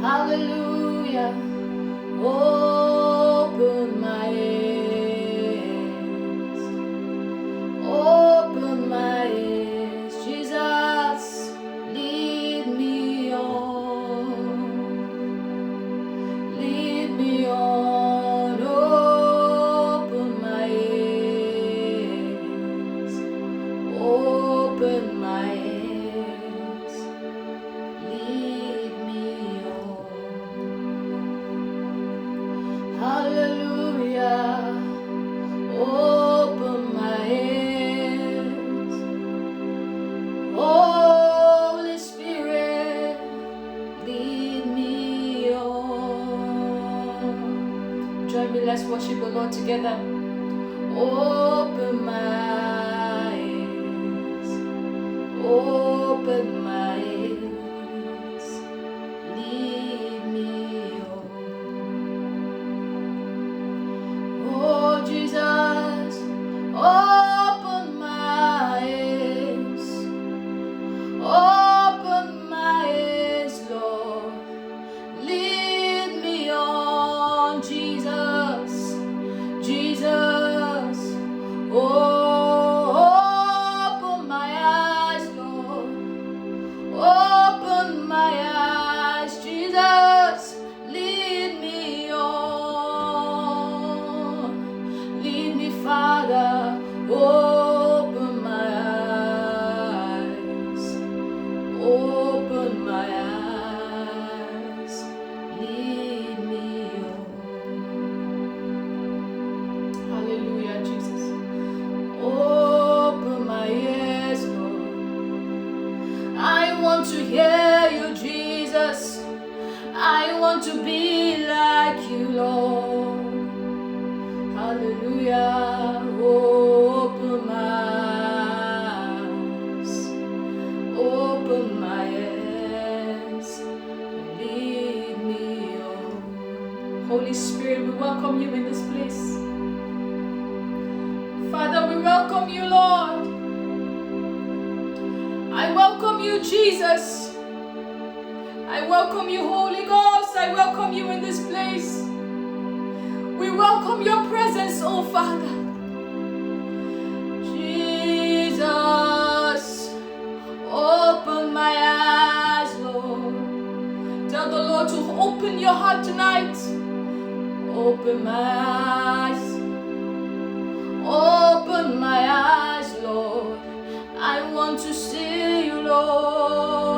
Hallelujah. Open my ears. Open my ears. Jesus, lead me on. Lead me on. Open my ears. Open my ears. Hallelujah, open my ears. Holy Spirit, lead me on. Join me, let's worship the Lord together. Open my ears. Open my ears. Lead me on. Oh Jesus, open my eyes. Open my eyes, Lord. Lead me on, Jesus. Jesus. Oh, open my eyes, Lord. Open my eyes, Jesus. Lead me on. Lead me, Father, open my eyes, open my eyes, lead me on. Hallelujah, Jesus. Open my ears, Lord. I want to hear you, Jesus. I want to be like you, Lord. Hallelujah, open my eyes, open my ears, lead me on. Holy Spirit, we welcome you in this place. Father, we welcome you, Lord. I welcome you, Jesus. I welcome you, Holy Ghost. I welcome you in this place. We welcome your presence, oh Father. Jesus, open my eyes, Lord. Tell the Lord to open your heart tonight. Open my eyes. Open my eyes, Lord. I want to see you, Lord.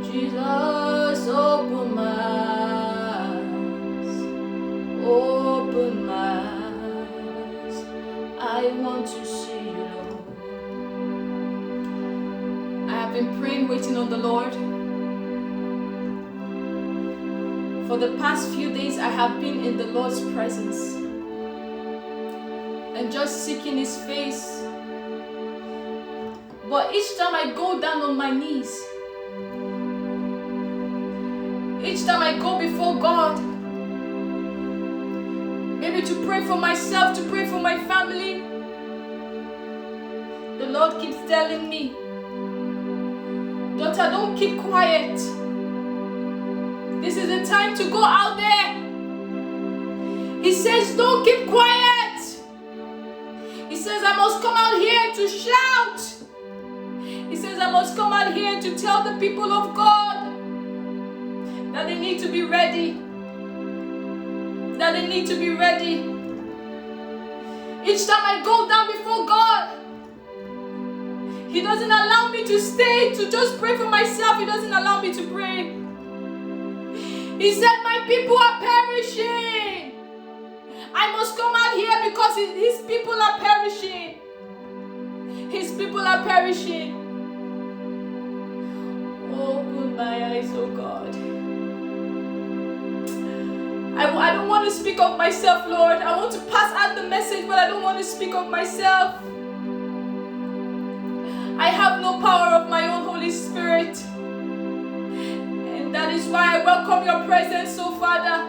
Jesus, open my eyes. Open my eyes. I want to see you, Lord. I have been praying, waiting on the Lord. For the past few days, I have been in the Lord's presence and just seeking His face. But each time I go down on my knees, each time I go before God, maybe to pray for myself, to pray for my family, the Lord keeps telling me, daughter, don't keep quiet. This is the time to go out there. He says, don't keep quiet. He says, I must come out here to shout. He says, I must come out here to tell the people of God that they need to be ready. That they need to be ready. Each time I go down before God, He doesn't allow me to stay to just pray for myself. He doesn't allow me to pray. He said, my people are perishing. I must come out here because His people are perishing. His people are perishing. Open my eyes, oh God. I don't want to speak of myself, Lord. I want to pass out the message, but I don't want to speak of myself. I have no power of my own, Holy Spirit. And that is why I welcome your presence, oh Father.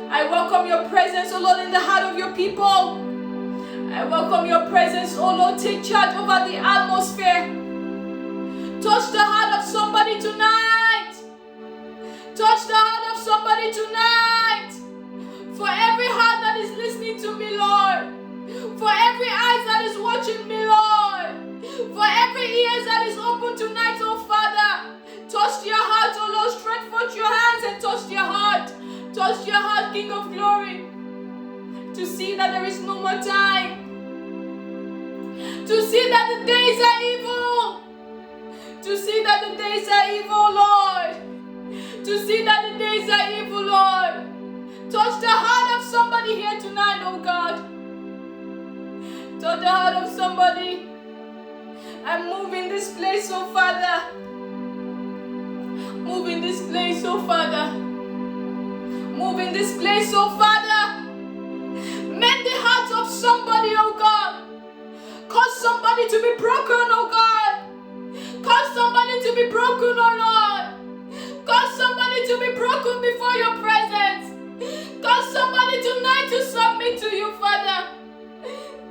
I welcome your presence, oh Lord, in the heart of your people. I welcome your presence, oh Lord. Take charge over the atmosphere. Touch the heart of somebody tonight. touching me, Lord. For every ear that is open tonight, oh Father, touch their heart, oh Lord. Stretch forth your hands and touch their heart. Touch their heart, King of glory. To see that there is no more time. To see that the days are evil. To see that the days are evil, Lord. To see that the days are evil, Lord. Touch the heart of somebody here tonight, oh God. Touch the heart of somebody. And move in this place, oh Father. Move in this place, oh Father. Move in this place, oh Father. Mend the heart of somebody, oh God. Cause somebody to be broken, oh God. Cause somebody to be broken, oh Lord. Cause somebody to be broken before your presence. Cause somebody tonight to submit to you, Father.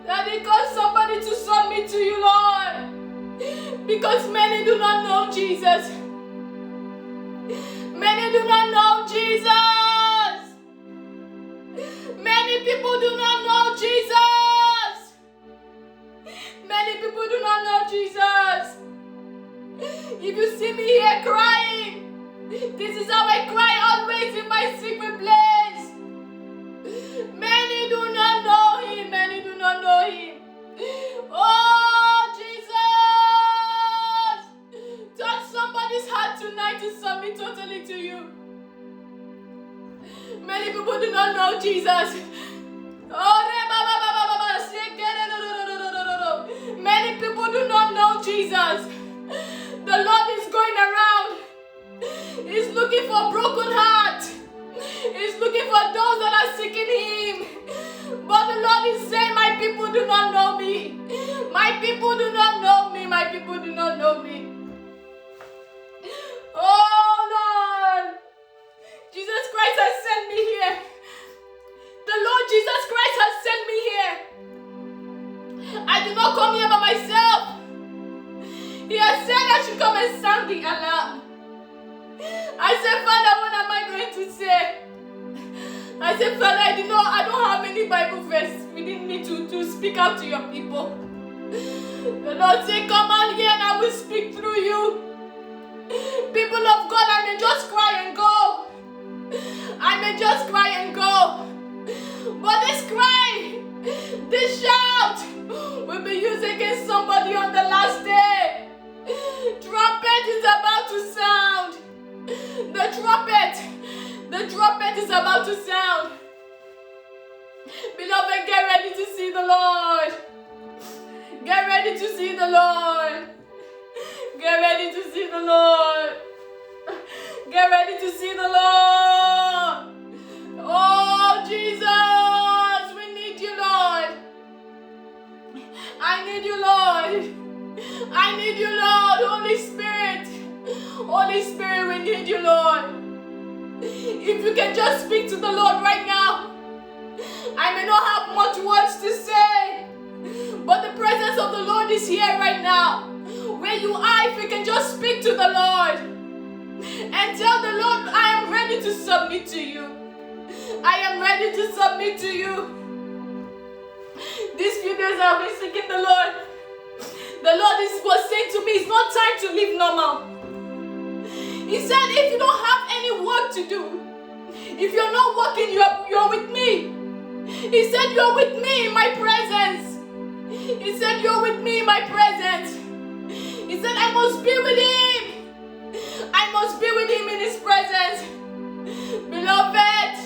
Daddy, cause somebody to submit to you, Lord. Because many do not know Jesus. Many do not know Jesus. Many people do not know Jesus. Many people do not know Jesus. If you see me here crying, this is how I cry always in my secret place. Many do not know him. Many do not know him. Oh, Jesus! Touch somebody's heart tonight to submit totally to you. Many people do not know Jesus. Many people do not know Jesus. The Lord is going around. He's looking for a broken heart. He's looking for those that are seeking him. But the Lord is saying, my people do not know me. My people do not know me. My people do not know me. Oh Lord. Jesus Christ has sent me here. The Lord Jesus Christ has sent me here. I did not come here by myself. He has said I should come and sound the alarm. I said, Father, what am I going to say? I said, Father, I don't have any Bible verses within me to speak out to your people. The Lord said, come on here and I will speak through you. People of God, I may just cry and go. I may just cry and go. But this cry, this shout will be used against somebody on the last day. Trumpet is about to sound. The trumpet is about to sound. Beloved, get ready to see the Lord. Get ready to see the Lord. Get ready to see the Lord. Get ready to see the Lord. Oh, Jesus, we need you, Lord. I need you, Lord. I need you, Lord. Holy Spirit. Holy Spirit, we need you, Lord. If you can just speak to the Lord right now. I may not have much words to say, but the presence of the Lord is here right now. Where you are, if you can just speak to the Lord and tell the Lord, I am ready to submit to you. I am ready to submit to you. These few days I've been seeking the Lord. The Lord was saying to me, it's not time to live normal. He said, if you don't have any work to do, if you're not working, you're with me. He said, you're with me in my presence. He said, you're with me in my presence. He said, I must be with him. I must be with him in his presence. Beloved,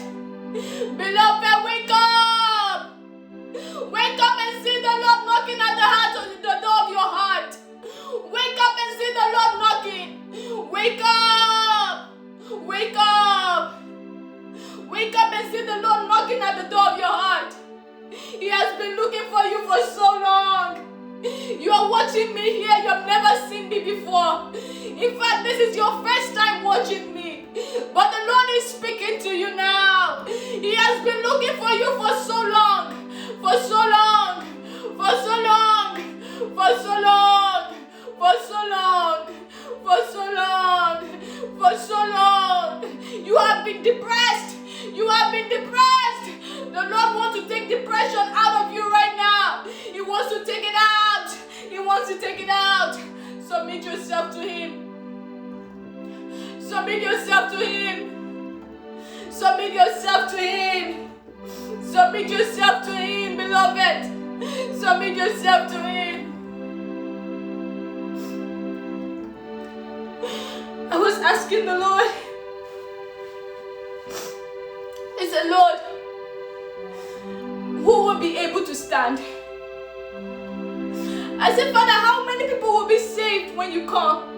wake up. Wake up and see the Lord knocking at the door of your heart. Wake up and see the Lord knocking. Wake up. Wake up. Wake up and see the Lord knocking at the door of your heart. He has been looking for you for so long. You are watching me here. You have never seen me before. In fact, this is your first time watching me. But the Lord is speaking to you now. He has been looking for you for so long. For so long. For so long. For so long. For so long. For so long. For so long. You have been depressed. You have been depressed. The Lord wants to take depression out of you right now. He wants to take it out. wants to take it out. Submit yourself to Him. Submit yourself to Him. Submit yourself to Him. Submit yourself to Him, beloved. Submit yourself to Him. I was asking the Lord. I said, Lord, who will be able to stand? I said, Father, how many people will be saved when you come?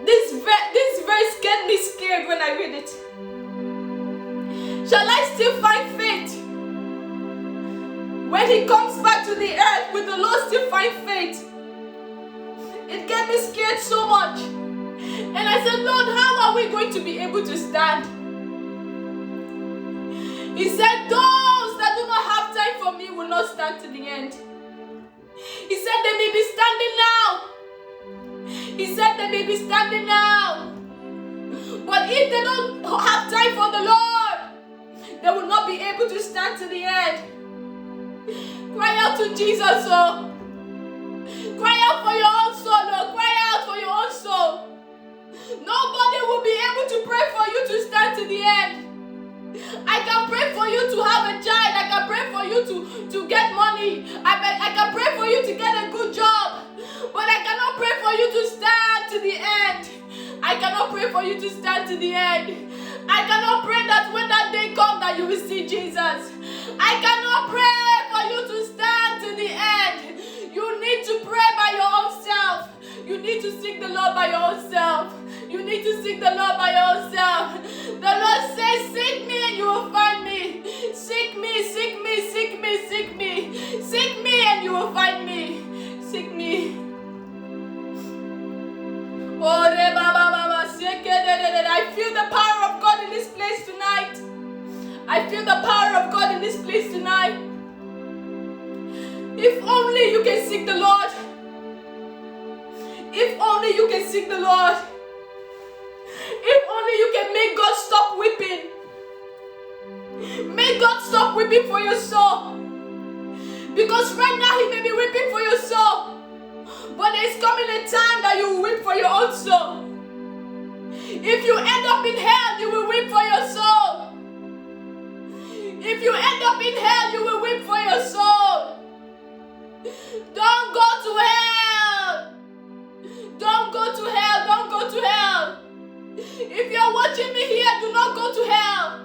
This verse get me scared when I read it. Shall I still find faith? When He comes back to the earth, will the Lord still find faith? It get me scared so much. And I said, Lord, how are we going to be able to stand? He said, those that do not have time for me will not stand to the end. He said they may be standing now. He said they may be standing now. But if they don't have time for the Lord, they will not be able to stand to the end. Cry out to Jesus, oh. Cry out for your own soul, oh. Cry out for your own soul. Nobody will be able to pray for you to stand to the end. I can pray for you to have a child. I can pray for you to get money. I can pray for you to get a good job. But I cannot pray for you to stand to the end. I cannot pray for you to stand to the end. I cannot pray that when that day comes that you will see Jesus. I cannot pray for you to stand to the end. You need to pray by your own self. You need to seek the Lord by your own self. You need to seek the Lord by your own self. The Lord says, seek me and you will find me. Seek me, seek me, seek me, seek me. Seek me and you will find me. Seek me. I feel the power of God in this place tonight. I feel the power of God in this place tonight. If only you can seek the Lord. If only you can seek the Lord. If only you can make God stop weeping. Make God stop weeping for your soul. Because right now He may be weeping for your soul. But there's coming a time that you will weep for your own soul. If you end up in hell, you will weep for your soul. If you end up in hell, you will weep for your soul. Don't go to hell. Don't go to hell. Don't go to hell. If you're watching me here, do not go to hell.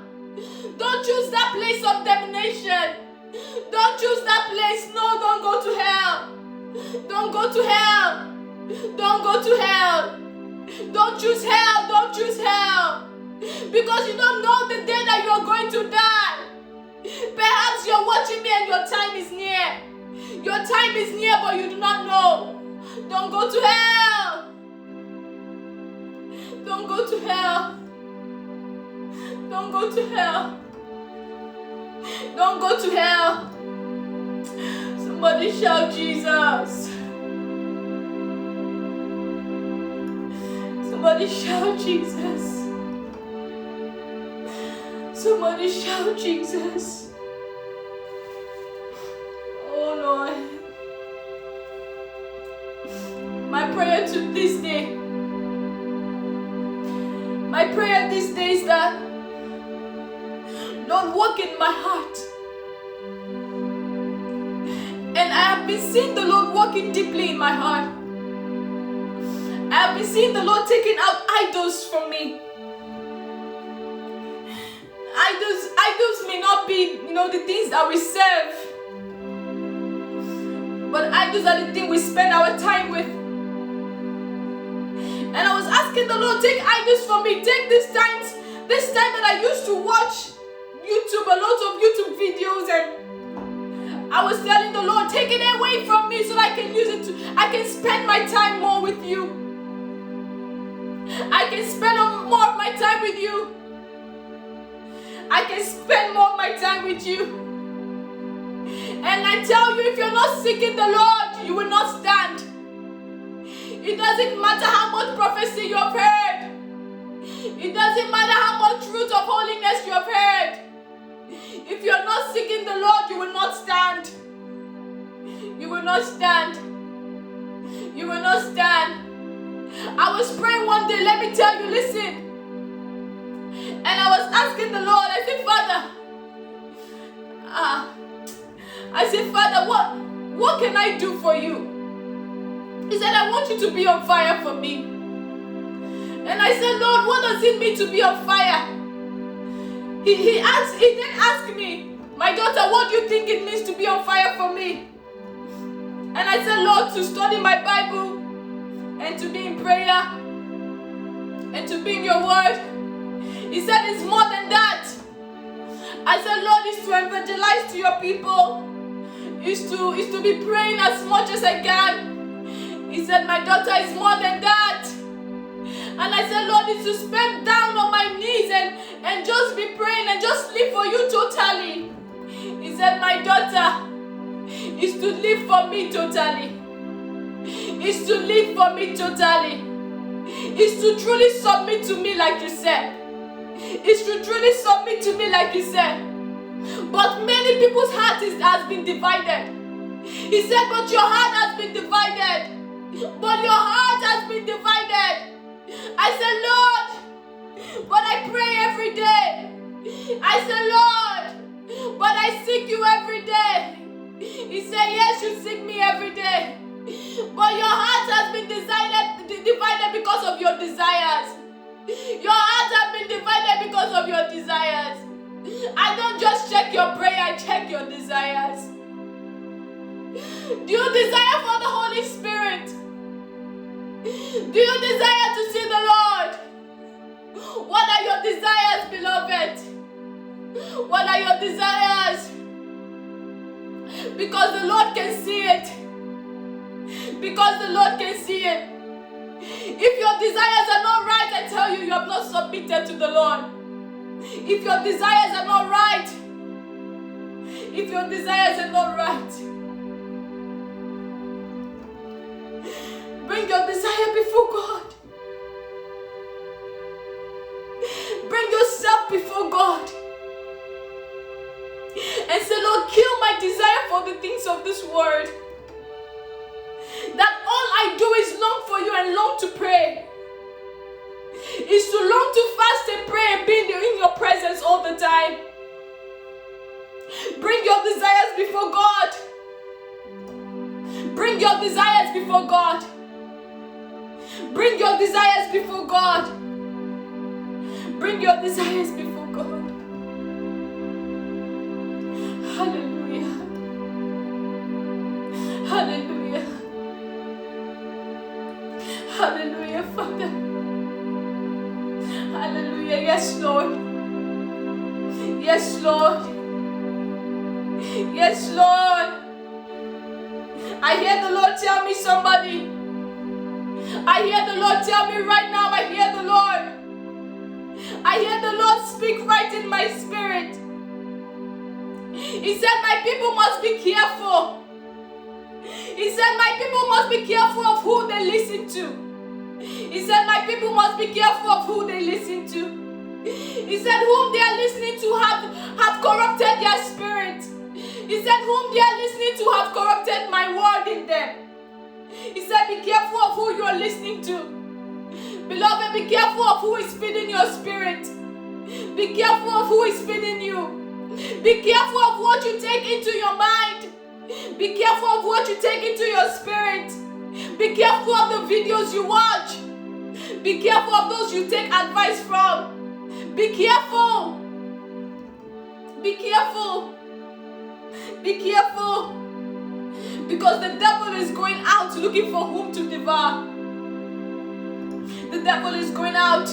Don't choose that place of damnation. Don't choose that place. No, don't go to hell. Don't go to hell. Don't go to hell. Don't choose hell. Don't choose hell. Because you don't know the day that you are going to die. Perhaps you're watching me and your time is near. Your time is near, but you do not know. Don't go to hell. Don't go to hell. Don't go to hell. Don't go to hell. Somebody shout Jesus. Somebody shout Jesus. Somebody shout Jesus. Oh Lord. My prayer to this day. My prayer this day is that Lord, walk in my heart. And I have been seeing the Lord walking deeply in my heart. I have been seeing the Lord taking out idols from me. Idols may not be, the things that we serve. But idols are the things we spend our time with. And I was asking the Lord, take idols from me. Take this time that I used to watch YouTube, a lot of YouTube videos, and I was telling the Lord, take it away from me so that I can use it I can spend my time more with you. I can spend more of my time with you. I can spend more of my time with you. And I tell you, if you're not seeking the Lord, you will not stand. It doesn't matter how much prophecy you have heard. It doesn't matter how much truth of holiness you have heard. If you're not seeking the Lord, you will not stand. You will not stand. You will not stand. I was praying one day, let me tell you, listen. And I was asking the Lord, I said, Father, what can I do for you? He said, I want you to be on fire for me. And I said, Lord, what does it mean to be on fire? He then asked me, my daughter, what do you think it means to be on fire for me? And I said, Lord, to study my Bible and to be in prayer and to be in your word. He said, it's more than that. I said, Lord, it's to evangelize to your people. It's to be praying as much as I can. He said, my daughter, it's more than that. And I said, Lord, it's to spend down on my knees and just be praying and just live for you totally. He said, my daughter, it's to live for me totally. It's to live for me totally. It's to truly submit to me like you said. It's to truly submit to me like you said. But many people's heart has been divided. He said, but your heart has been divided. But your heart has been divided. I said, Lord, but I pray every day. I said, Lord, but I seek you every day. He said, yes, you seek me every day. But your heart has been divided because of your desires. Your heart has been divided because of your desires. I don't just check your prayer, I check your desires. Do you desire for the Holy Spirit? Do you desire to see the Lord? What are your desires, beloved? What are your desires? Because the Lord can see it. Because the Lord can see it. If your desires are not right, I tell you, you have not submitted to the Lord. If your desires are not right, if your desires are not right, bring your desire before God. Bring yourself before God. And say, Lord, kill my desire for the things of this world. That all I do is long for you and long to pray. Is to long to fast and pray and be in your presence all the time. Bring your desires before God. Bring your desires before God. Bring your desires before God. Bring your desires before God. Hallelujah. Hallelujah. Hallelujah, Father. Hallelujah. Yes, Lord. Yes, Lord. Yes, Lord. I hear the Lord tell me somebody. I hear the Lord tell me right now. I hear the Lord. I hear the Lord speak right in my spirit. He said, my people must be careful. He said, my people must be careful of who they listen to. He said, my people must be careful of who they listen to. He said, whom they are listening to have corrupted their spirit. He said, whom they are listening to have corrupted my word in them. He said, be careful of who you are listening to. Beloved, be careful of who is feeding your spirit. Be careful of who is feeding you. Be careful of what you take into your mind. Be careful of what you take into your spirit. Be careful of the videos you watch. Be careful of those you take advice from. Be careful. Be careful. Be careful. Because the devil is going out looking for whom to devour. The devil is going out.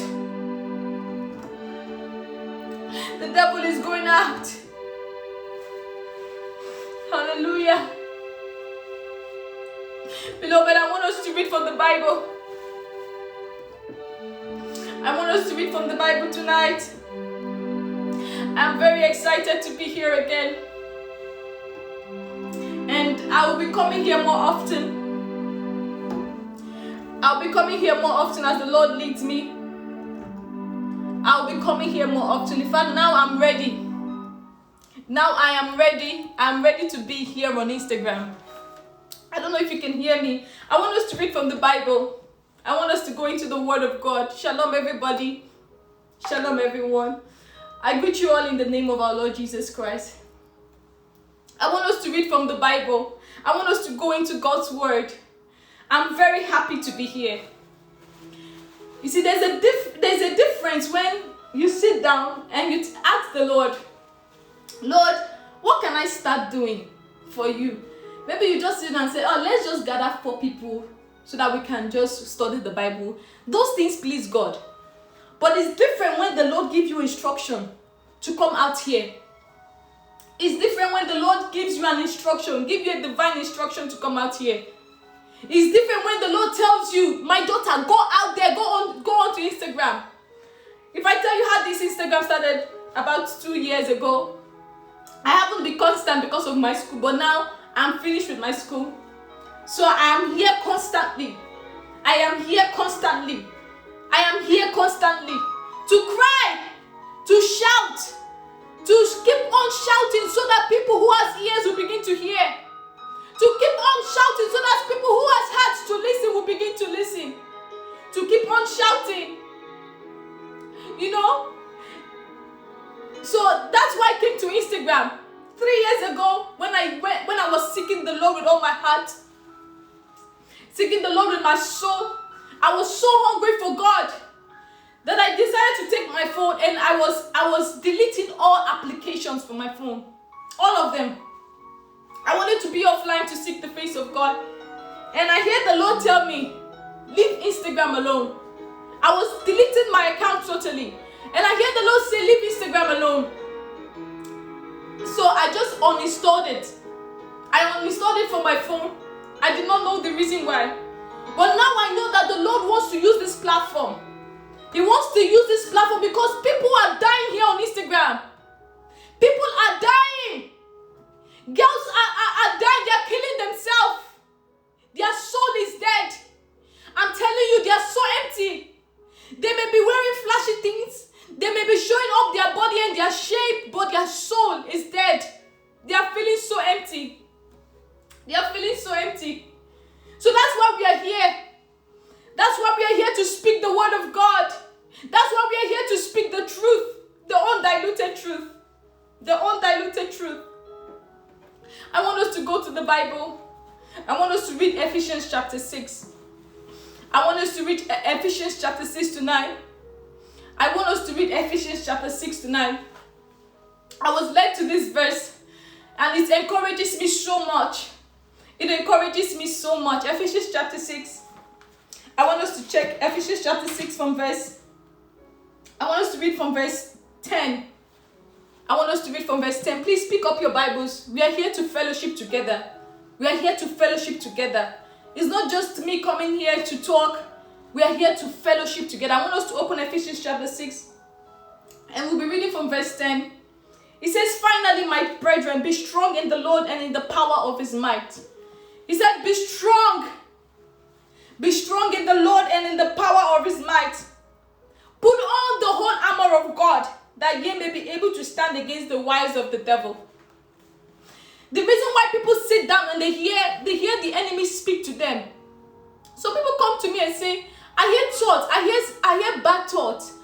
The devil is going out. Hallelujah. Beloved, I want us to read from the Bible. I want us to read from the Bible tonight. I'm very excited to be here again. And I will be coming here more often. I'll be coming here more often as the Lord leads me. I'll be coming here more often. In fact, now I'm ready. Now I am ready. I'm ready to be here on Instagram. I don't know if you can hear me. I want us to read from the Bible. I want us to go into the Word of God. Shalom, everybody. Shalom, everyone. I greet you all in the name of our Lord Jesus Christ. I want us to read from the Bible. I want us to go into God's Word. I'm very happy to be here. You see, there's a difference when you sit down and you ask the Lord, Lord, what can I start doing for you? Maybe you just sit down and say, oh, let's just gather 4 people so that we can just study the Bible. Those things please God. But it's different when the Lord gives you instruction to come out here. It's different when the Lord gives you an instruction, give you a divine instruction to come out here. It's different when the Lord tells you, my daughter, go out there, go on to Instagram. If I tell you how this Instagram started about 2 years ago, I haven't been constant because of my school, but now I'm finished with my school. So I am here constantly. I am here constantly. I am here constantly to cry, to shout, to keep on shouting so that people who has ears will begin to hear. To keep on shouting so that people who has hearts to listen will begin to listen. To keep on shouting. You know? So that's why I came to Instagram. 3 years ago, when I was seeking the Lord with all my heart, seeking the Lord with my soul, I was so hungry for God that I decided to take my phone and I was deleting all applications from my phone. All of them. I wanted to be offline to seek the face of God. And I hear the Lord tell me, leave Instagram alone. I was deleting my account totally. And I hear the Lord say, leave Instagram alone. So I just uninstalled it. I uninstalled it from my phone. I did not know the reason why. But now I know that the Lord wants to use this platform. He wants to use this platform because people are dying here on Instagram. People are dying. Girls are dying. They are killing themselves. Their soul is dead. I'm telling you, they are so empty. They may be wearing flashy things. They may be showing off their body and their shape, but their soul is dead. They are feeling so empty. They are feeling so empty. So that's why we are here. That's why we are here to speak the word of God. That's why we are here to speak the truth. The undiluted truth. The undiluted truth. I want us to go to the Bible. I want us to read Ephesians chapter 6. I want us to read Ephesians chapter 6 to 9. I want us to read Ephesians chapter 6 to 9. I was led to this verse and it encourages me so much. It encourages me so much. Ephesians chapter 6. I want us to check Ephesians chapter 6 from verse. I want us to read from verse 10. I want us to read from verse 10. Please pick up your Bibles. We are here to fellowship together. We are here to fellowship together. It's not just me coming here to talk. We are here to fellowship together. I want us to open Ephesians chapter 6. And we'll be reading from verse 10. It says, finally, my brethren, be strong in the Lord and in the power of his might. He said, be strong. Be strong in the Lord and in the power of his might. Put on the whole armor of God, that ye may be able to stand against the wiles of the devil. The reason why people sit down and they hear the enemy speak to them. So people come to me and say, I hear thoughts, I hear bad thoughts.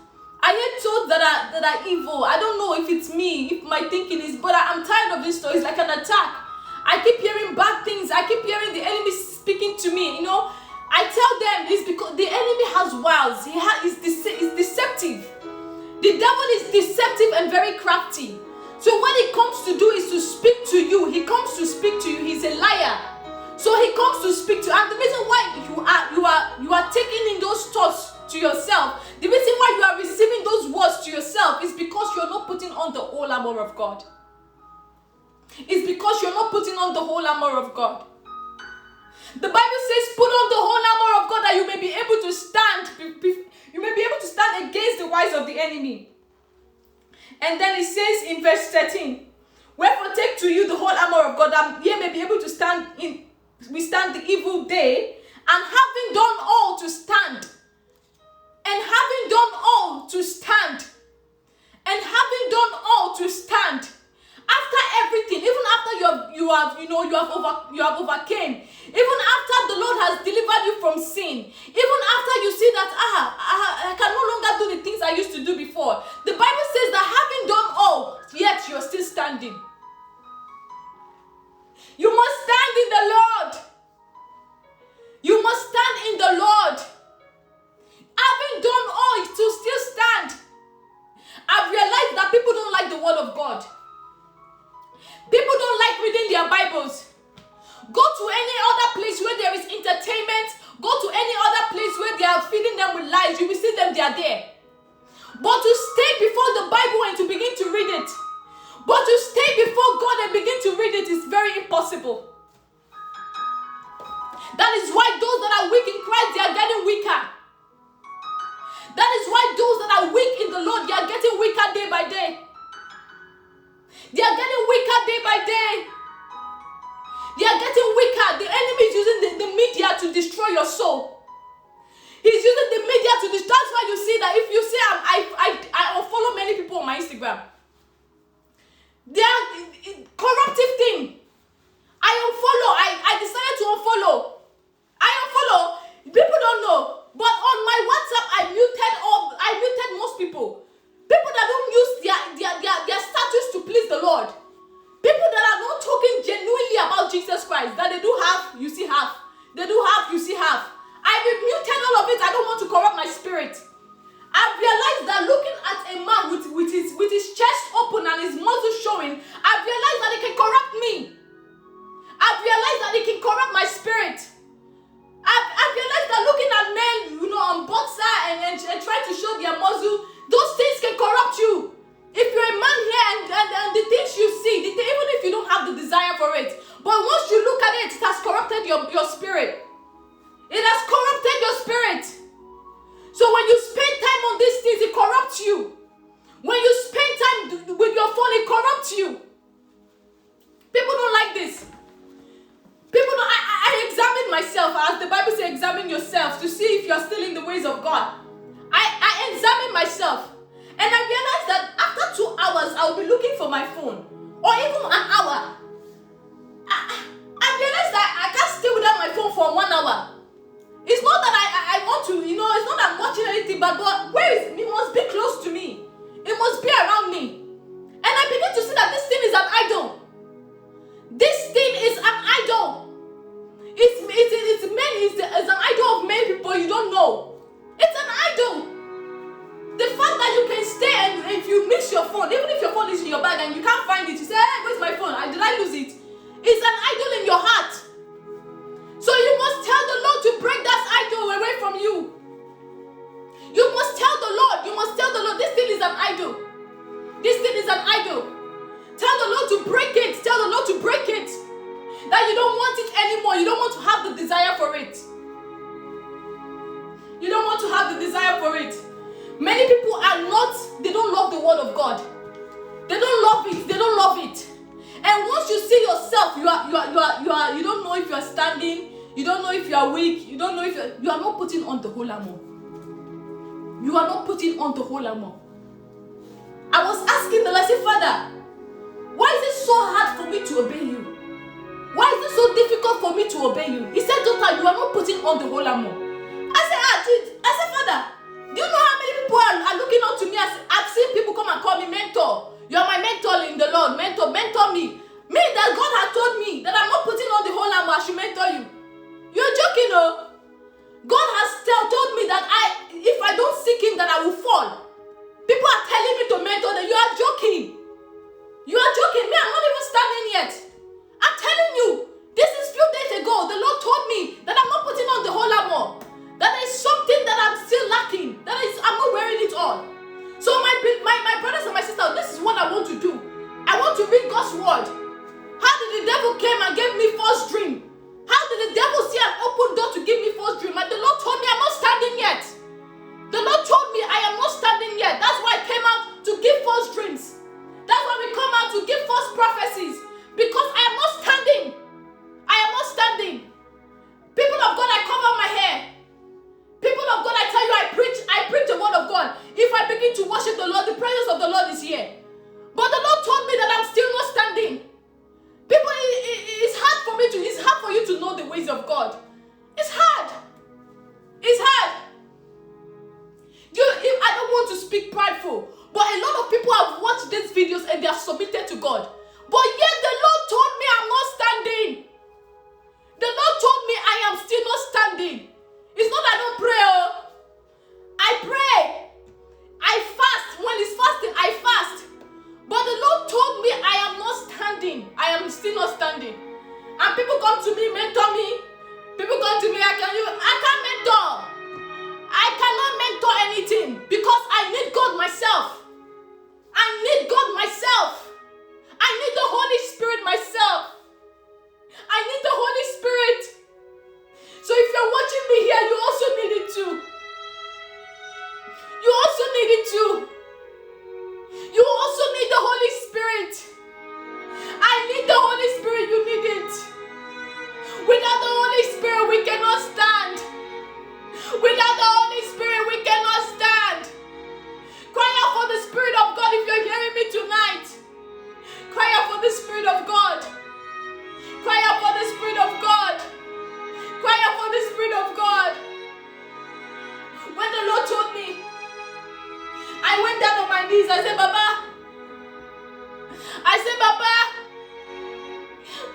I hear thoughts that are evil. I don't know if it's me, if my thinking is, but I'm tired of this thought. It's like an attack. I keep hearing bad things. I keep hearing the enemy speaking to me, you know. I tell them it's because the enemy has wiles. He's deceptive. The devil is deceptive and very crafty. So what he comes to do is to speak to you. He comes to speak to you. He's a liar. So he comes to speak to you. And the reason why you are taking in those thoughts to yourself, the reason why you are receiving those words to yourself is because you're not putting on the whole armor of God. It's because you're not putting on the whole armor of God. The Bible says, put on the whole armor of God that you may be able to stand. You may be able to stand against the wiles of the enemy. And then it says in verse 13, wherefore take to you the whole armor of God that ye may be able to withstand the evil day, and having done all to stand. And having done all to stand. And having done all to stand. After everything, even after you have overcame, Even after the Lord has delivered you from sin, even after you see that, I can no longer do the things I used to do before, the Bible says that having done all, yet you're still standing. You must stand in the Lord. You must stand in the Lord. Having done all, to still stand. I've realized that people don't like the word of God. People don't like reading their Bibles. Go to any other place where there is entertainment. Go to any other place where they are feeding them with lies. You will see them, they are there. But to stay before the Bible and to begin to read it, but to stay before God and begin to read it is very impossible. That is why those that are weak in Christ, they are getting weaker. That is why those that are weak in the Lord, they are getting weaker day by day. They are getting weaker day by day. They are getting weaker. The enemy is using the media to destroy your soul. He's using the media to destroy. That's why you see that if you say I unfollow many people on my Instagram. They are corruptive thing. I unfollow. I decided to unfollow. I unfollow. People don't know. But on my WhatsApp, I muted most people. People that don't use their status to please the Lord. People that are not talking genuinely about Jesus Christ. That they do have, you see half. They do have, you see half. I've muted all of it. I don't want to corrupt my spirit. I've realized that looking at a man with his chest open and his muscles showing, I've realized that it can corrupt me. I've realized that it can corrupt my spirit. I've realized that looking at men, on boxer and trying to show their muscle, those things can corrupt you. If you're a man here and the things you see, even if you don't have the desire for it, but once you look at it, it has corrupted your spirit. It has corrupted your spirit. So when you spend time on these things, it corrupts you. When you spend time with your phone, it corrupts you. People don't like this. People don't. I examine myself, as the Bible says, examine yourself to see if you're still in the ways of God. I examine myself, and I realized that after 2 hours, I'll be looking for my phone, or even an hour. I realized that I can't stay without my phone for 1 hour. It's not that I want to, it's not that I'm watching anything, but where is it? It must be close to me. It must be around me. And I begin to see that this thing is an idol. This thing is an idol. It's an idol of many people you don't know. It's an idol. The fact that you can stay and if you miss your phone, even if your phone is in your bag and you can't find it, you say, hey, where's my phone? Did I lose it? It's an idol in your heart. So you must tell the Lord to break that idol away from you. You must tell the Lord, this thing is an idol. This thing is an idol. Tell the Lord to break it. Tell the Lord to break it. That you don't want it anymore. You don't want to have the desire for it. You don't want to have the desire for it. Many people they don't love the word of God. They don't love it. They don't love it. And once you see yourself, you don't know if you are standing, you don't know if you are weak, you don't know if you are not putting on the whole armor. You are not putting on the whole armor. I was asking the Lord, I said, Father, why is it so hard for me to obey you? Why is it so difficult for me to obey you? He said, daughter, you are not putting on the whole armor. I said, Father, do you know how many people are looking up to me? I've seen people come and call me mentor. You are my mentor in the Lord. Mentor me. Me, that God has told me that I'm not putting on the whole armor, I should mentor you. You're joking, no? God has told me that if I don't seek him, that I will fall. People are telling me to mentor them. You are joking. You are joking. Me, I'm not even standing yet. I'm telling you, this is few days ago, the Lord told me that I'm not putting on the whole armor. That there is something that I'm still lacking. I'm not wearing it all. So my brothers and my sisters, this is what I want to do. I want to read God's word. How did the devil came and gave me false dream? How did the devil see an open door to give me false dream? And the Lord told me I'm not standing yet. The Lord told me I am not standing yet. That's why I came out to give false dreams. That's why we come out to give false prophecies. Because I am not standing. I am not standing. People of God, I cover my hair. People of God, I tell you, I preach the word of God. If I begin to worship the Lord, the presence of the Lord is here. But the Lord told me that I'm still not standing. People, it's hard for me to for you to know the ways of God. It's hard. It's hard. I don't want to speak prideful, but a lot of people have watched these videos and they are submitted to God. But yet the Lord told me I'm not standing. The Lord told me I am still not standing. It's not that I don't pray. I pray. I fast. When it's fasting, I fast. But the Lord told me I am not standing. I am still not standing. And people come to me, mentor me. People come to me, I can't mentor. I cannot mentor anything because I need God myself. I need God myself. I need the Holy Spirit myself. I need the Holy Spirit. So if you're watching me here, you also need it too. You also need it too. You also need the Holy Spirit. I need the Holy Spirit. You need it. Without the Holy Spirit, we cannot stand. Without the Holy Spirit, we cannot stand. Cry out for the Spirit of God if you're hearing me tonight. Cry out for the Spirit of God. Cry out for the Spirit of God. Cry out for the Spirit of God. When the Lord told me, I went down on my knees. I said, Baba,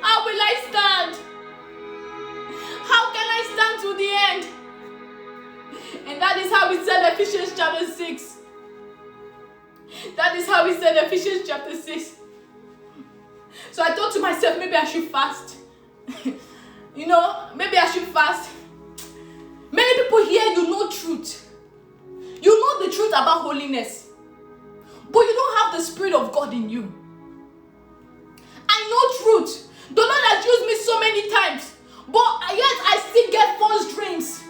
how will I stand? How can I stand to the end? And that is how we said Ephesians chapter 6. That is how we said Ephesians chapter 6. So I thought to myself, maybe I should fast. Maybe I should fast. Many people here, you know truth. You know the truth about holiness. But you don't have the Spirit of God in you. I know truth. The Lord has used me so many times. But yet I still get false dreams.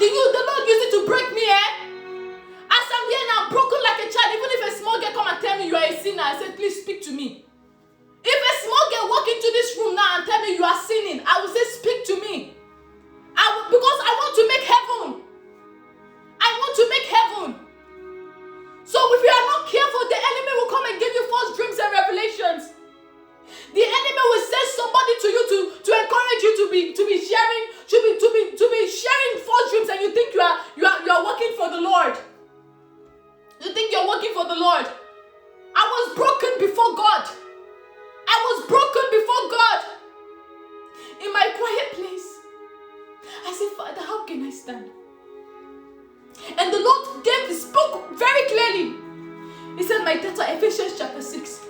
The Lord used it to break me, As I'm here now, I'm broken like a child. Even if a small girl come and tell me you are a sinner, I said, please speak to me. If a small girl walk into this room now and tell me you are sinning, I will say, speak to me. Because I want to make heaven. I want to make heaven. So if you are not careful, the enemy will come and give you false dreams and revelations. The enemy will send somebody to you to encourage you to be sharing false dreams, and you think you are working for the Lord. You think you're working for the Lord. I was broken before God. I was broken before God. In my quiet place, I said, Father, how can I stand? And the Lord spoke very clearly. He said, my daughter, Ephesians chapter 6.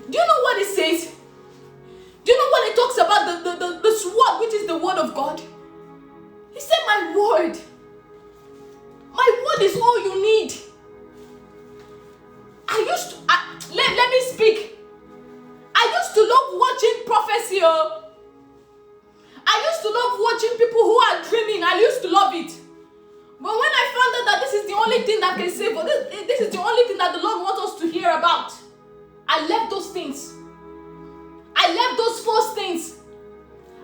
Do you know what it says? Do you know when it talks about the sword, which is the word of God? He said, my word is all you need. Let me speak. I used to love watching prophecy. I used to love watching people who are dreaming. I used to love it. But when I found out that this is the only thing that can save us, this is the only thing that the Lord wants us to hear about, I left those things. I left those false things.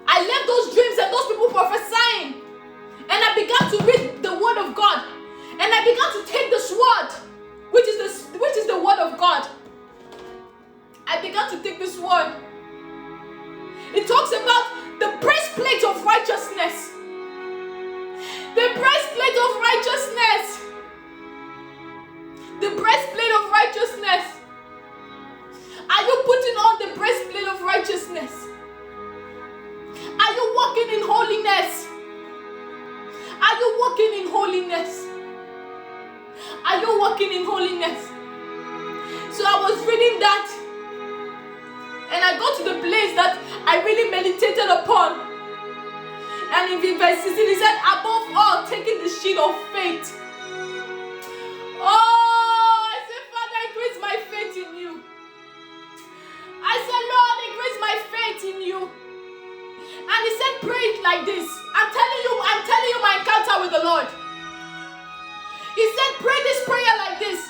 I left those dreams and those people prophesying. And I began to read the word of God. And I began to take the sword, which is the word of God. I began to take this word. It talks about the breastplate of righteousness. The breastplate of righteousness. The breastplate of righteousness. Are you putting on the breastplate of righteousness? Are you walking in holiness? Are you walking in holiness? Are you walking in holiness? So I was reading that, and I got to the place that I really meditated upon. And in verse 16, he said, above all, taking the shield of faith. Oh, I said, Father, increase my faith in you. I said, Lord, increase my faith in you. And he said, pray it like this. I'm telling you my encounter with the Lord. He said, pray this prayer like this.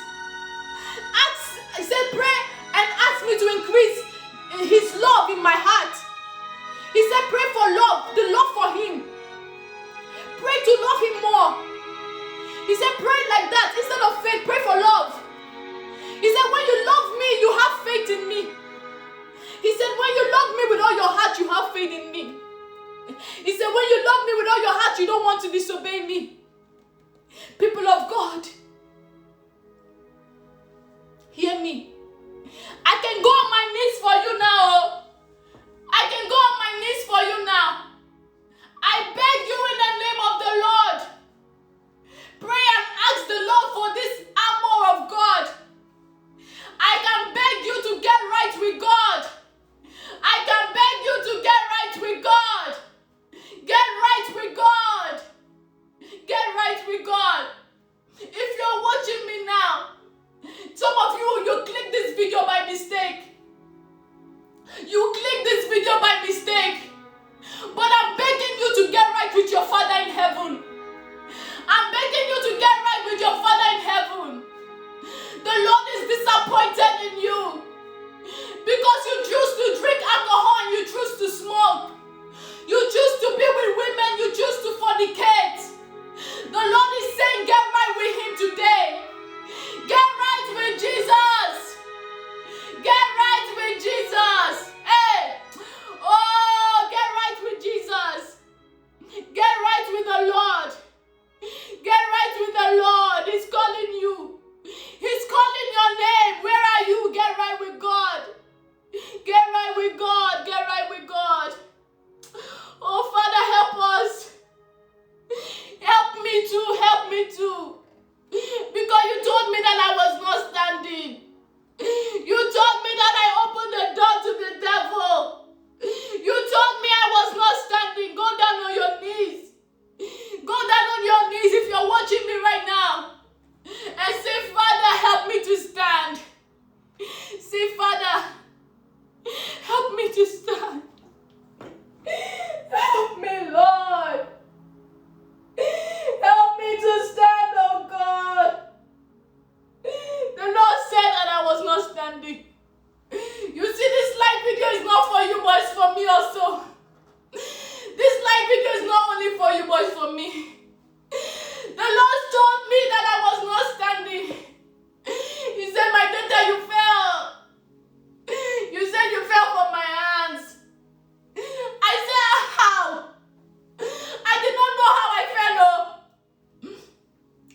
He said, pray and ask me to increase his love in my heart. He said, pray for love, the love for him. Pray to love him more. He said, pray like that. Instead of faith, pray for love. He said, when you love me, you have faith in me. He said, when you love me, me with all your heart you don't want to disobey me. People of God, hear me. I can go on my knees for you now. I can go on my knees for you now. I beg you in the name of the Lord. Pray and ask the Lord for this armor of God. I can beg you to get right with God. I can beg you to get right with God. Get right with God. Get right with God. If you're watching me now, some of you click this video by mistake. You click this video by mistake. But I'm begging you to get right with your Father in heaven. I'm begging you to get right with your Father in heaven. The Lord is disappointed in you because you choose to drink alcohol and you choose to smoke. You choose to be with women, you choose to fornicate. The Lord is saying, get right with Him today. Get right with Jesus. Get right with Jesus. Hey. Oh, get right with Jesus. Get right with the Lord. Get right with the Lord. He's calling you. He's calling your name. Where are you? Get right with God. Get right with God. Get right with God. Oh, Father, help us. Help me too. Help me too. Because you told me that I was not standing. You told me that I opened the door to the devil. You told me I was not standing. Go down on your knees. Go down on your knees if you're watching me right now. And say, Father, help me to stand. Say, Father, help me to stand. Help me, Lord. Help me to stand, oh God. The Lord said that I was not standing. You see, this live video is not for you, but it's for me also. This live video is not only for you, but it's for me. The Lord told me that I was not standing. He said, my daughter, you fell. You said you fell from my hands. I said, how? I did not know how I fell. Oh.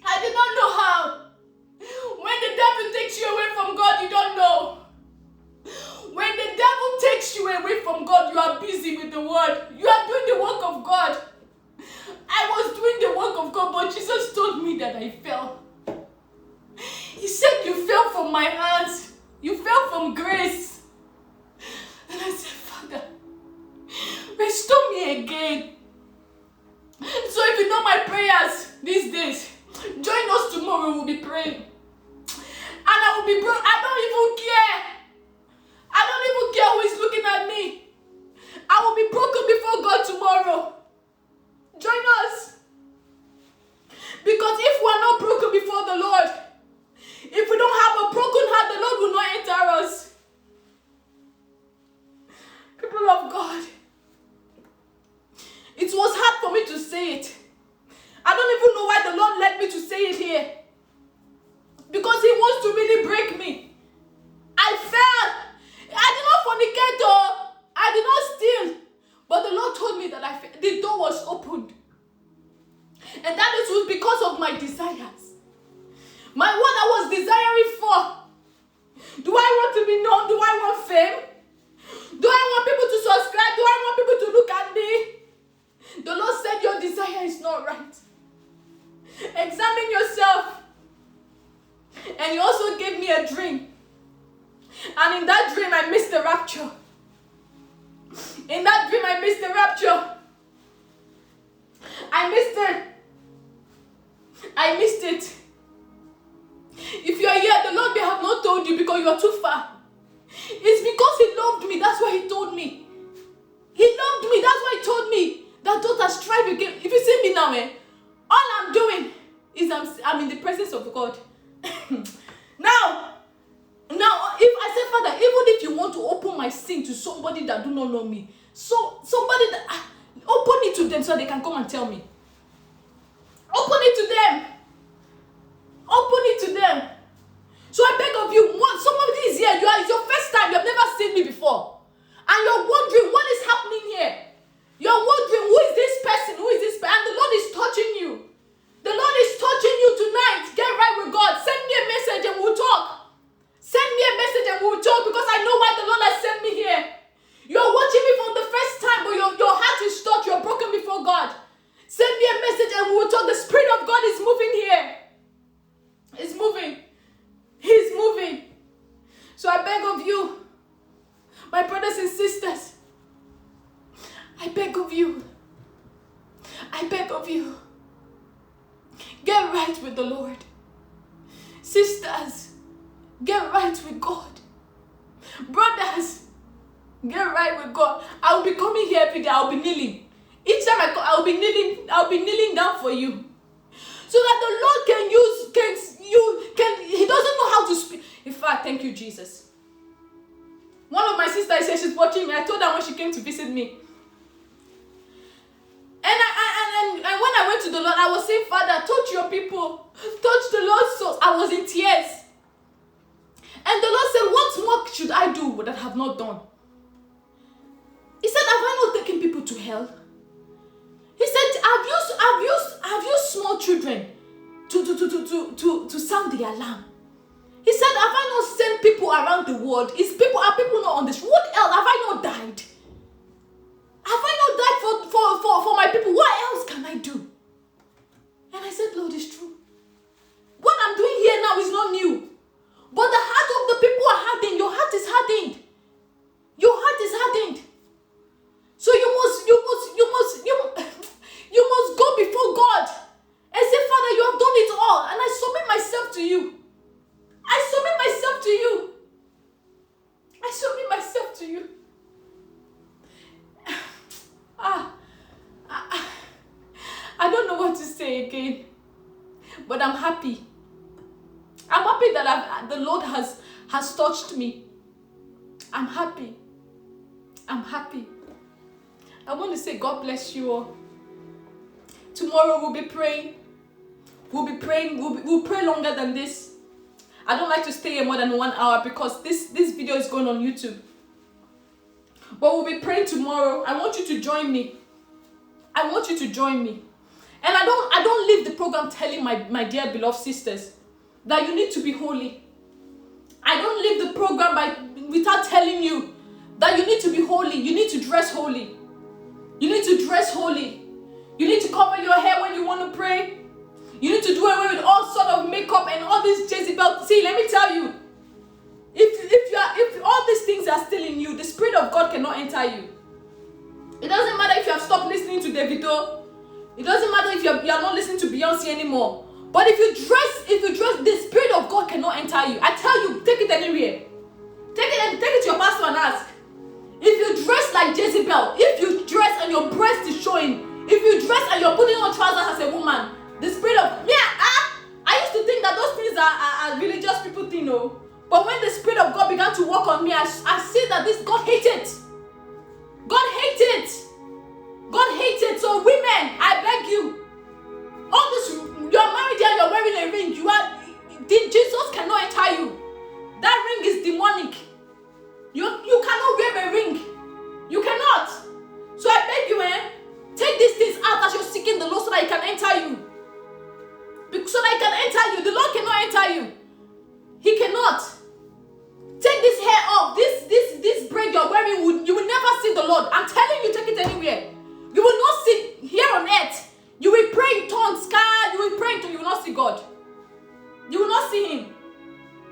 I did not know how. When the devil takes you away from God, you don't know. When the devil takes you away from God, you are busy with the word. You are doing the work of God. I was doing the work of God, but Jesus told me that I fell. He said, you fell from my hands. You fell from grace. And I said, Father, restore me again. So if you know my prayers these days, join us tomorrow, we'll be praying. And I will be broke. I don't even care. I don't even care who is looking at me. I will be broken before God tomorrow. Join us. Because if we are not broken before the Lord, if we don't have a broken heart, the Lord will not enter us. People of God, it was hard for me to say it. I don't even know why the Lord led me to say it here. Because He wants to really break me. I fell. I did not fornicate or I did not steal. But the Lord told me that the door was opened. And that it was because of my desires. What I was desiring for. Do I want to be known? Do I want fame? Do I want people to subscribe? Do I want people to look at me? The Lord said your desire is not right. Examine yourself. And He also gave me a dream. And in that dream, I missed the rapture. In that dream, I missed the rapture. I missed it. I missed it. If you are here, the Lord may have not told you because you are too far. It's because He loved me. That's why He told me. He loved me. That's why He told me that daughter, strive again. If you see me now, all I'm doing is I'm in the presence of God. Now, if I say, Father, even if you want to open my sin to somebody that do not know me, so somebody that open it to them so they can come and tell me. Open it to them. Open it to them. So I beg of you, somebody is here. It's your first time. You have never seen me before, and you're wondering what is happening here. You're wondering, who is this person? Who is this person? And the Lord is touching you. The Lord is touching you tonight. Get right with God. Send me a message and we'll talk. Send me a message and we'll talk, because I know why the Lord has sent me here. You're watching me for the first time, but your heart is touched. You're broken before God. Send me a message and we will talk. The Spirit of God is moving here. It's moving. He's moving. So I beg of you, my brothers and sisters, I beg of you, get right with the Lord. Sisters, get right with God. Brothers, get right with God. I'll be coming here every day. I'll be kneeling. Each time I come, I'll be kneeling down for you. So that the Lord He doesn't know how to speak. In fact, thank you, Jesus. One of my sisters said she's watching me. I told her when she came to visit me. And when I went to the Lord, I was saying, Father, touch your people. Touch the Lord's soul. I was in tears. And the Lord said, what more should I do that I have not done? He said, have I not taken people to hell? He said, have you small children to sound the alarm? He said, have I not sent people around the world? Are people not on this? What else? Have I not died? Have I not died for my people? What else can I do? And I said, Lord, it's true. What I'm doing here now is not new. But the heart of the people are hardened. Your heart is hardened. Your heart is hardened. So you must go before God and say, Father, you have done it all, and I submit myself to you. I submit myself to you. I submit myself to you. I don't know what to say again, but I'm happy. I'm happy that the Lord has touched me. I'm happy. I'm happy. I want to say God bless you all. Tomorrow we'll be praying. We'll pray longer than this. I don't like to stay here more than 1 hour because this video is going on YouTube. But we'll be praying tomorrow. I want you to join me. I want you to join me. And I don't leave the program telling my dear beloved sisters that you need to be holy. I don't leave the program without telling you that you need to be holy. You need to dress holy. You need to dress holy. You need to cover your hair when you want to pray. You need to do away with all sort of makeup and all this Jezebel. See, let me tell you, if all these things are still in you, the Spirit of God cannot enter you. It doesn't matter if you have stopped listening to Davido. It doesn't matter if you are not listening to Beyonce anymore. But if you dress, the Spirit of God cannot enter you. I tell you, take it anywhere. Take it to your pastor and ask. If you dress like Jezebel, if you dress and your breast is showing, if you dress and you're putting on trousers as a woman, the Spirit of I used to think that those things are religious people thing, no. But when the Spirit of God began to work on me, I see that God hates it. God hates it. God hates it. So women, I beg you, all this, you're married and you're wearing a ring. Jesus cannot enter you. That ring is demonic. You cannot wear a ring. You cannot. So I beg you, take these things out as you're seeking the Lord so that He can enter you. So that He can enter you. The Lord cannot enter you. He cannot. Take this hair off. This braid you're wearing, you will never see the Lord. I'm telling you, take it anywhere. You will not see here on earth. You will pray in tongues, you will pray in tongues. You will not see God. You will not see Him.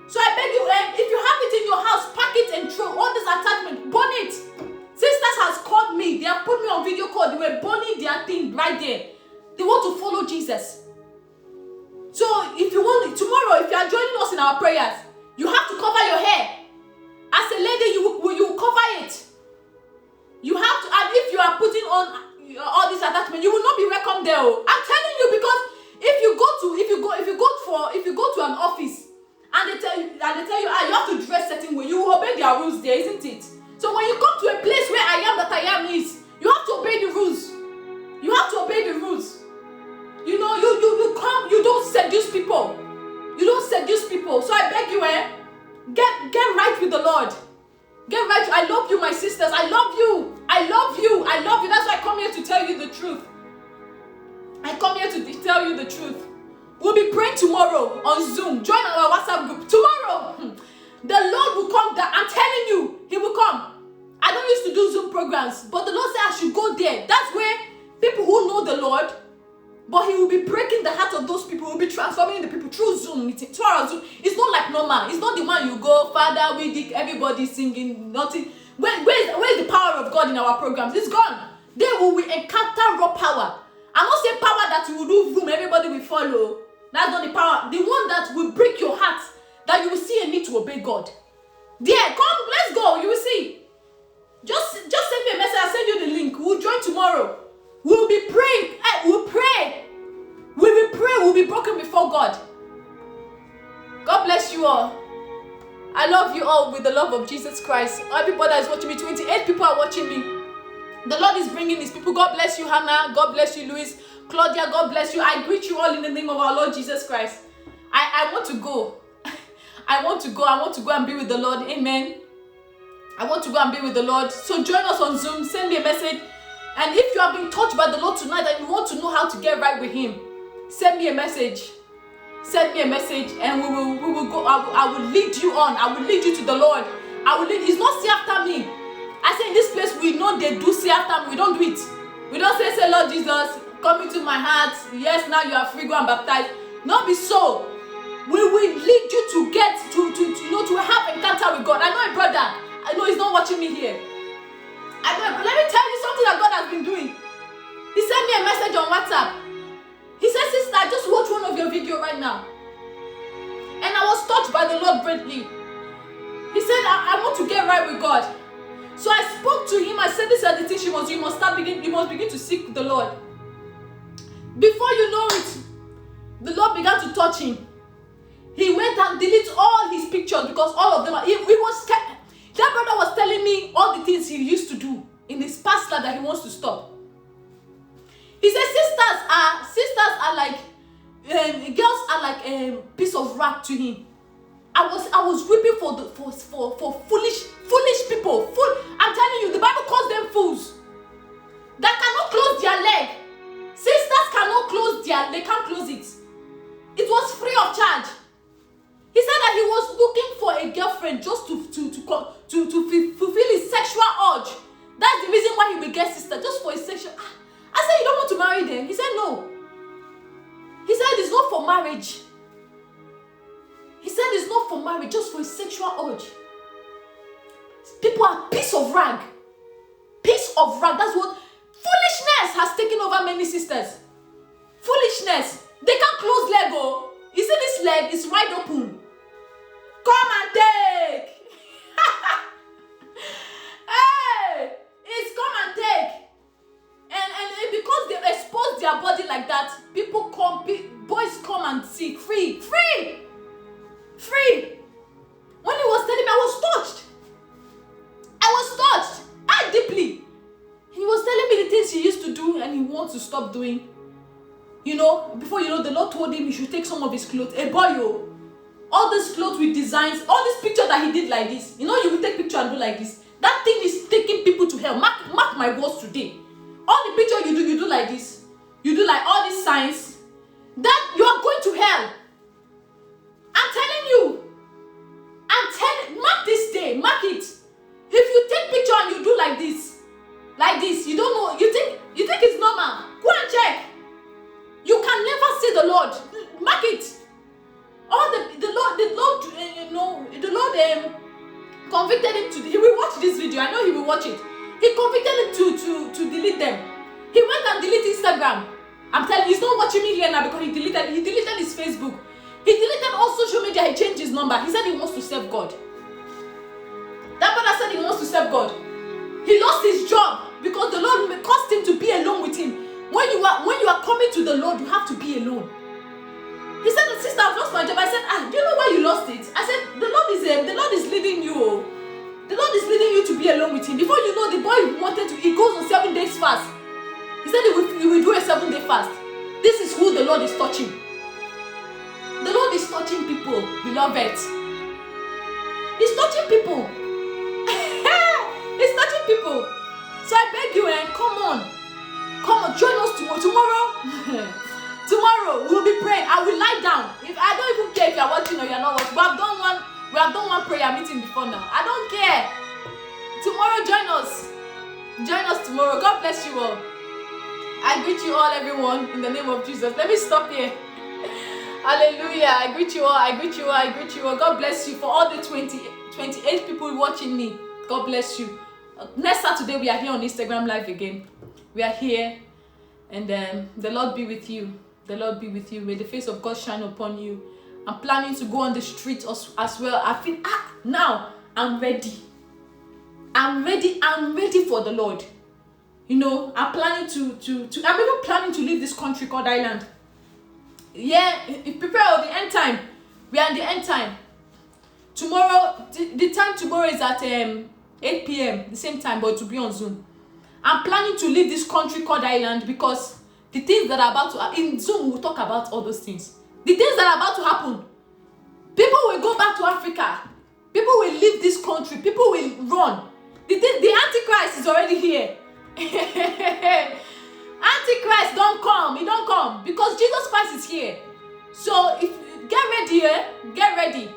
So I beg you, if you have it in your house, pack it and throw all this attachment, burn it. Sisters has called me. They have put me on video call. They were burning their thing right there. They want to follow Jesus. So if you want, tomorrow, if you are joining us in our prayers, you have to cover your hair. As a lady, you cover it. You have to, and if you are putting on all this attachment, you will not be welcome there. I'm telling you, because if you go to an office and they tell you, you have to dress certain way, you will obey their rules there, isn't it? So when you come to a place where I am that I am is, you have to obey the rules. You have to obey the rules. You know, you don't seduce people. You don't seduce people. So I beg you, get right with the Lord. Get right. I love you, my sisters. I love you. I I love you. I love you. That's why I come here to tell you the truth. I come here to tell you the truth. We'll be praying tomorrow on Zoom. Join our WhatsApp group. Tomorrow, the Lord will come down. I'm telling you, He will come. I don't used to do Zoom programs, but the Lord said I should go there. That's where people who know the Lord, but He will be breaking the heart of those people. He will be transforming the people through Zoom meeting. Through our Zoom. It's not like normal. It's not the one you go, Father, we did, everybody singing, nothing. Where's the power of God in our programs? It's gone. There will we encounter raw power. I'm not saying power that you will do Zoom, everybody will follow. That's not the power. The one that will break your heart, that you will see a need to obey God. There, come, let's go. You will see. Just send me a message. I'll send you the link. We'll join tomorrow. We'll be praying. We'll pray. We will pray. We'll be broken before God. God bless you all. I love you all with the love of Jesus Christ. Everybody that is watching me, 28 people are watching me. The Lord is bringing His people. God bless you, Hannah. God bless you, Louis. Claudia, God bless you. I greet you all in the name of our Lord Jesus Christ. I want to go. I want to go and be with the Lord. Amen. I want to go and be with the Lord. So join us on Zoom. Send me a message. And if you have been touched by the Lord tonight and you want to know how to get right with Him, send me a message. Send me a message and we will go. I will lead you on. I will lead you to the Lord. I will lead. It's not say after me. I say in this place we know they do say after me. We don't do it. We don't say Lord Jesus, come into my heart. Yes, now you are free, go and baptize. Not be so. We will lead you to get to have encounter with God. I know a brother. I know he's not watching me here. I know. Let me tell you something that God has been doing. He sent me a message on WhatsApp. He said, sister, I just watched one of your videos right now. And I was touched by the Lord greatly. He said, I want to get right with God. So I spoke to him. I said, this is the thing you must begin to seek the Lord. Before you know it, the Lord began to touch him. He went and deleted all his pictures because all of them are, he was scared. That brother was telling me all the things he used to do in his past life that he wants to stop. He said sisters are like girls are like a piece of rag to him. I was weeping for foolish people. I'm telling you, the Bible calls them fools that cannot close their leg. Sisters cannot they can't close it. It was free of charge. He said that he was looking for a girlfriend just to fulfill his sexual urge. That's the reason why he will get sister, just for his sexual. I said, you don't want to marry them? He said, no. He said, it's not for marriage. He said, it's not for marriage, just for his sexual urge. People are piece of rag. Piece of rag. That's what foolishness has taken over many sisters. Foolishness. They can't close leg. Oh. You see this leg is wide open. Come and take. Hey, it's come and take. And because they expose their body like that, boys come and see. Free. When he was telling me, I was touched. Deeply. He was telling me the things he used to do and he wants to stop doing. You know, before you know, the Lord told him he should take some of his clothes. A boy, all these clothes with designs, all these pictures that he did like this. You know, you will take picture and do like this. That thing is taking people to hell. Mark my words today. All the picture you do like this. You do like all these signs. That you are going to hell. I'm telling you. Mark this day. Mark it. If you take picture and you do like this, you don't know. You think it's normal. Go and check. You can never see the Lord. Mark it. All the Lord convicted him to. He will watch this video. I know he will watch it. He convicted him to delete them. He went and deleted Instagram. I'm telling you, he's not watching me here now because he deleted his Facebook. He deleted all social media. He changed his number. He said he wants to serve God. That brother said he wants to serve God. He lost his job because the Lord caused him to be alone with him. When you are coming to the Lord, you have to be alone. He said, sister, I've lost my job. I said, do you know why you lost it? I said, the Lord is leading you. The Lord is leading you to be alone with him. Before you know, the boy he goes on 7 days fast. He said he will do a 7-day fast. This is who the Lord is touching. The Lord is touching people, beloved. He's touching people. He's touching people. So I beg you, come on, join us tomorrow. Tomorrow we'll be praying. I will lie down. If I don't even care if you're watching or you're not watching. We have done one prayer meeting before now. I don't care. Tomorrow, join us. Join us tomorrow. God bless you all. I greet you all, everyone, in the name of Jesus. Let me stop here. Hallelujah. I greet you all. God bless you for all the 28 people watching me. God bless you. Next Saturday, we are here on Instagram Live again. We are here. And the Lord be with you. The Lord be with you. May the face of God shine upon you. I'm planning to go on the streets as well. I feel, now I'm ready. I'm ready for the Lord. You know, I'm planning I'm even planning to leave this country called Ireland. Yeah, prepare for the end time. We are in the end time. Tomorrow, the time tomorrow is at 8 p.m. the same time, but to be on Zoom. I'm planning to leave this country called Ireland because the things that are about to in Zoom we'll talk about all those things. The things that are about to happen. People will go back to Africa. People will leave this country. People will run. The Antichrist is already here. Antichrist don't come. He don't come because Jesus Christ is here. So if get ready.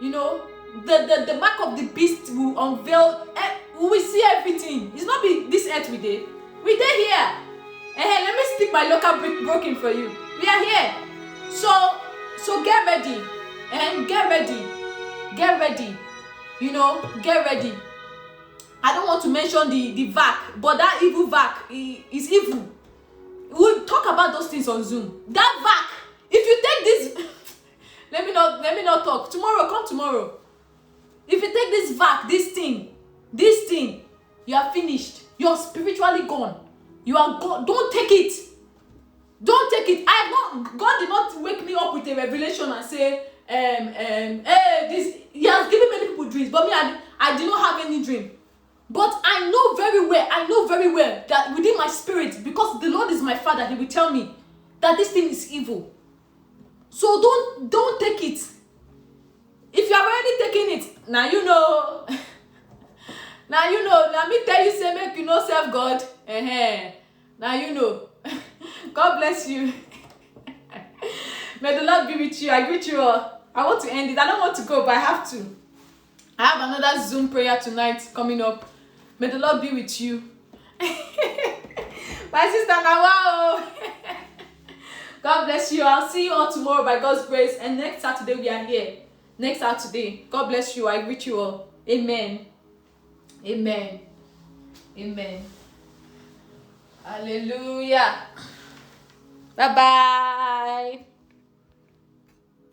You know, the mark of the beast will unveil. We will see everything. It's not be this earth we did. We did here. Let me speak my local broken for you. We are here. So get ready. Get ready. You know, get ready. I don't want to mention the VAC, but that evil VAC is evil. We'll talk about those things on Zoom. That VAC, if you take this, let me not talk. Come tomorrow. If you take this VAC, this thing, you are finished. You are spiritually gone. You are gone. Don't take it. Don't take it. God did not wake me up with a revelation and say, this. He has given many people dreams, but me, I did not have any dream. But I know very well that within my spirit, because the Lord is my Father, He will tell me that this thing is evil. So don't take it. If you are already taking it, now you know. Now you know. Let me tell you, say make you know serve God. Now you know. God bless you. May the Lord be with you. I greet you all. I want to end it. I don't want to go, but I have to. I have another Zoom prayer tonight coming up. May the Lord be with you. My sister Nawa. God bless you. I'll see you all tomorrow by God's grace. And next Saturday we are here. Next Saturday. God bless you. I greet you all. Amen. Amen. Amen. Hallelujah. Bye-bye.